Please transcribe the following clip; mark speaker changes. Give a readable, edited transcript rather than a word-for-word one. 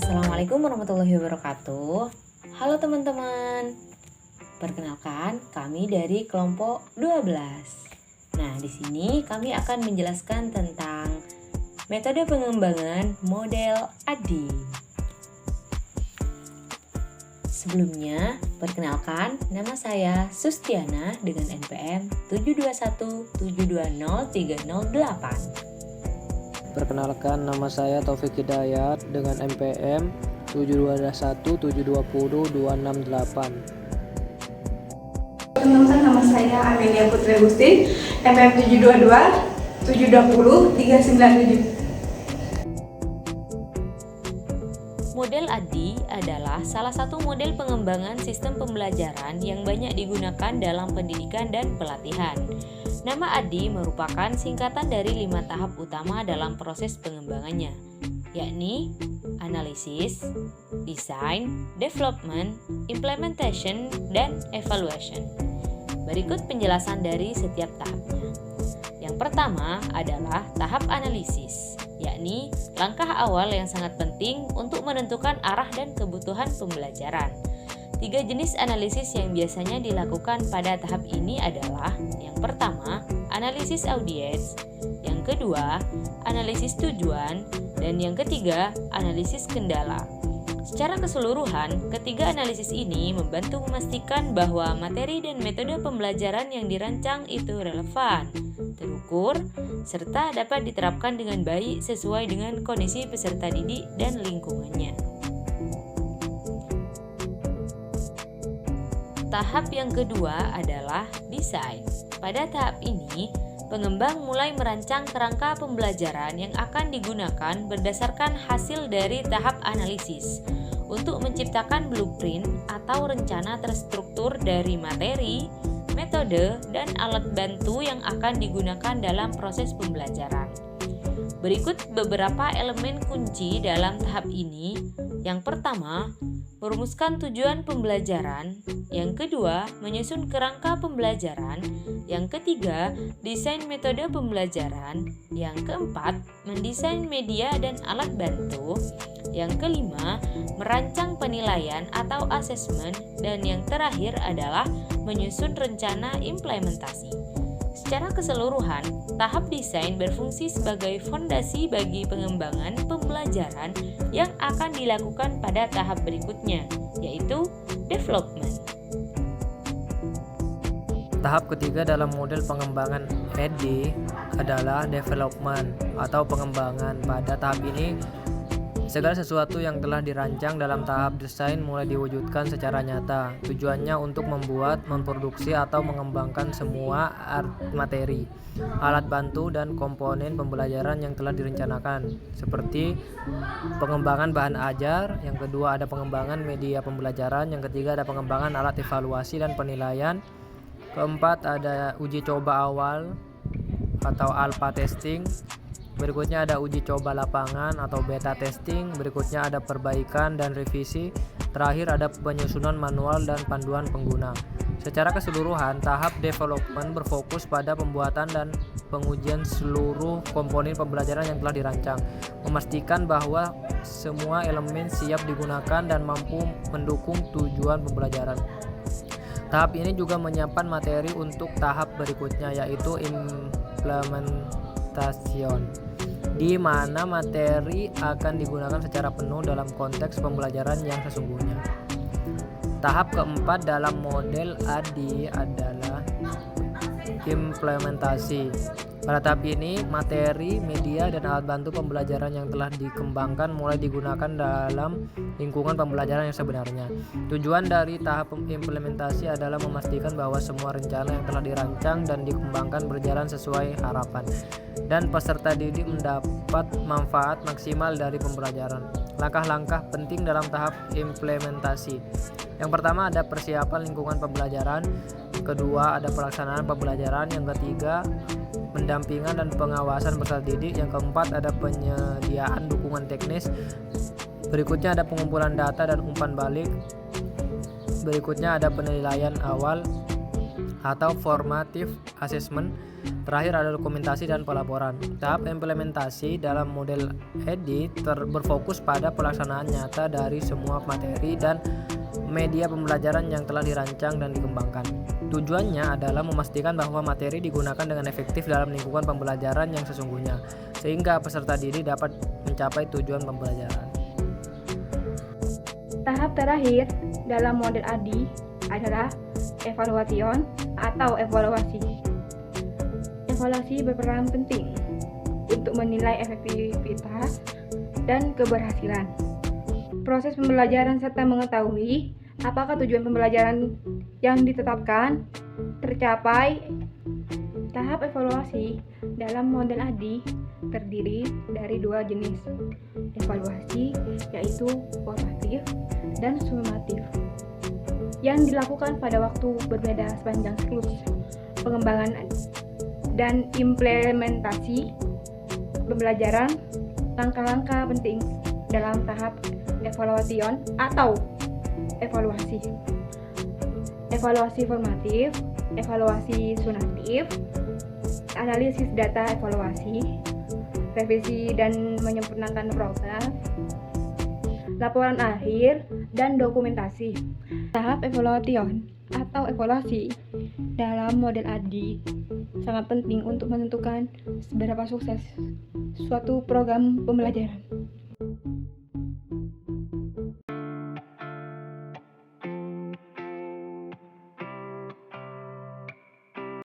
Speaker 1: Assalamualaikum warahmatullahi wabarakatuh. Halo teman-teman. Perkenalkan, kami dari kelompok 12. Nah, di sini kami akan menjelaskan tentang metode pengembangan model ADDIE. Sebelumnya, perkenalkan, nama saya Sustiana dengan NPM 721720308.
Speaker 2: Perkenalkan, nama saya Taufik Hidayat dengan NPM 721720268.
Speaker 3: Perkenalkan, nama saya Amelia Putri Gusti, NPM 722 720 397.
Speaker 1: Model ADDIE adalah salah satu model pengembangan sistem pembelajaran yang banyak digunakan dalam pendidikan dan pelatihan. Nama ADDIE merupakan singkatan dari 5 tahap utama dalam proses pengembangannya, yakni analisis, design, development, implementation, dan evaluation. Berikut penjelasan dari setiap tahapnya. Yang pertama adalah tahap analisis, yakni langkah awal yang sangat penting untuk menentukan arah dan kebutuhan pembelajaran. 3 jenis analisis yang biasanya dilakukan pada tahap ini adalah: yang pertama, analisis audiens, yang kedua, analisis tujuan, dan yang ketiga, analisis kendala. Secara keseluruhan, ketiga analisis ini membantu memastikan bahwa materi dan metode pembelajaran yang dirancang itu relevan, terukur, serta dapat diterapkan dengan baik sesuai dengan kondisi peserta didik dan lingkungannya. Tahap yang kedua adalah desain. Pada tahap ini, pengembang mulai merancang kerangka pembelajaran yang akan digunakan berdasarkan hasil dari tahap analisis untuk menciptakan blueprint atau rencana terstruktur dari materi, metode, dan alat bantu yang akan digunakan dalam proses pembelajaran. Berikut beberapa elemen kunci dalam tahap ini. Yang pertama, merumuskan tujuan pembelajaran. Yang kedua, menyusun kerangka pembelajaran. Yang ketiga, desain metode pembelajaran. Yang keempat, mendesain media dan alat bantu. Yang kelima, merancang penilaian atau asesmen. Dan yang terakhir adalah menyusun rencana implementasi. Secara keseluruhan, tahap desain berfungsi sebagai fondasi bagi pengembangan pembelajaran yang akan dilakukan pada tahap berikutnya, yaitu development.
Speaker 2: Tahap ketiga dalam model pengembangan ADDIE adalah development atau pengembangan. Pada tahap ini, segala sesuatu yang telah dirancang dalam tahap desain mulai diwujudkan secara nyata. Tujuannya untuk membuat, memproduksi, atau mengembangkan semua materi, alat bantu, dan komponen pembelajaran yang telah direncanakan, seperti pengembangan bahan ajar. Yang kedua ada pengembangan media pembelajaran. Yang ketiga ada pengembangan alat evaluasi dan penilaian. Keempat ada uji coba awal atau alpha testing. Berikutnya ada uji coba lapangan atau beta testing. Berikutnya ada perbaikan dan revisi. Terakhir ada penyusunan manual dan panduan pengguna. Secara keseluruhan, tahap development berfokus pada pembuatan dan pengujian seluruh komponen pembelajaran yang telah dirancang, memastikan bahwa semua elemen siap digunakan dan mampu mendukung tujuan pembelajaran. Tahap ini juga menyiapkan materi untuk tahap berikutnya, yaitu implementation, di mana materi akan digunakan secara penuh dalam konteks pembelajaran yang sesungguhnya. Tahap keempat dalam model ADDIE adalah implementasi. Pada tahap ini, materi, media, dan alat bantu pembelajaran yang telah dikembangkan mulai digunakan dalam lingkungan pembelajaran yang sebenarnya. Tujuan dari tahap implementasi adalah memastikan bahwa semua rencana yang telah dirancang dan dikembangkan berjalan sesuai harapan, dan peserta didik mendapat manfaat maksimal dari pembelajaran. Langkah-langkah penting dalam tahap implementasi. Yang pertama ada persiapan lingkungan pembelajaran. Kedua ada pelaksanaan pembelajaran. Yang ketiga pendampingan dan pengawasan peserta didik. Yang keempat ada penyediaan dukungan teknis. Berikutnya ada pengumpulan data dan umpan balik. Berikutnya ada penilaian awal. atau formative assessment. Terakhir ada dokumentasi dan pelaporan. Tahap implementasi dalam model EDI berfokus pada pelaksanaan nyata dari semua materi dan media pembelajaran yang telah dirancang dan dikembangkan. Tujuannya adalah memastikan bahwa materi digunakan dengan efektif dalam lingkungan pembelajaran yang sesungguhnya, sehingga peserta didik dapat mencapai tujuan pembelajaran.
Speaker 3: Tahap terakhir dalam model ADI adalah evaluation atau evaluasi. Evaluasi berperan penting untuk menilai efektivitas dan keberhasilan proses pembelajaran serta mengetahui apakah tujuan pembelajaran yang ditetapkan tercapai. Tahap evaluasi dalam model ADI terdiri dari dua jenis evaluasi, yaitu formatif dan summatif, yang dilakukan pada waktu berbeda sepanjang siklus pengembangan dan implementasi pembelajaran. Langkah-langkah penting dalam tahap evaluation atau evaluasi. Evaluasi formatif, evaluasi summatif, analisis data evaluasi, revisi dan menyempurnakan proses, laporan akhir, dan dokumentasi. Tahap evaluation atau evaluasi dalam model ADI sangat penting untuk menentukan seberapa sukses suatu program pembelajaran.